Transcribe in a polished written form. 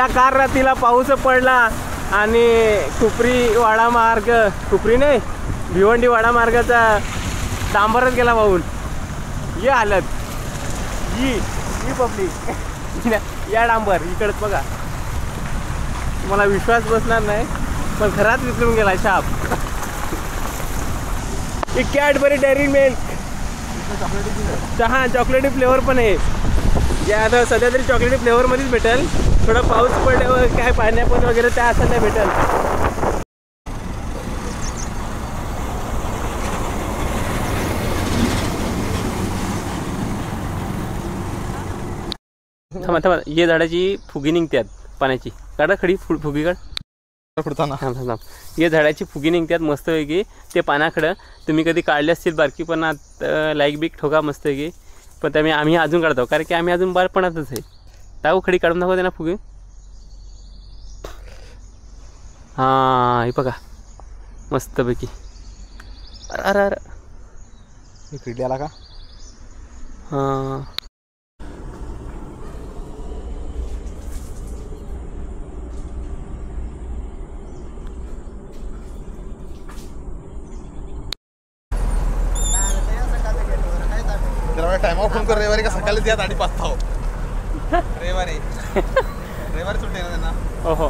या कार रात्रीला पाऊस पडला आणि खुपरी वाडा मार्ग, खुपरी नाही भिवंडी वाडा मार्गाचा डांबरच गेला वाहून. ये हालत ही पब्लिक या डांबर इकडच बघा. मला विश्वास बसणार नाही पण घरात विसरून गेला शाप. एक कॅडबरी डेअरी मिल्क चहा चॉकलेटी फ्लेवर पण आहे. या आता सध्या तरी चॉकलेटी फ्लेवरमध्येच भेटेल. थोडा पाऊस पडल्यावर काय पाण्यापण वगैरे त्या असं नाही भेटेल. थांबा थांबा, ये झाडाची फुगी निघतात पाण्याची. काढा खडी फुगी काढ. ये झाडाची फुगी निघतात मस्तपैकी ते पानाकडं. तुम्ही कधी काढले असतील बारकीपणात लाईक बिक ठोका मस्तपैकी. पण त्यामुळे आम्ही अजून काढतो कारण की आम्ही अजून बालपणातच आहे. टाकू खडी काढून दाखव त्यांना फुगी. हां हे बघा मस्तपैकी. अरे अरे इकडे आला का. हां टाइम फोन कर. रविवारी का सकाळी द्या आणि 5 रविवारी सुट्टी आहे ना त्यांना. हो हो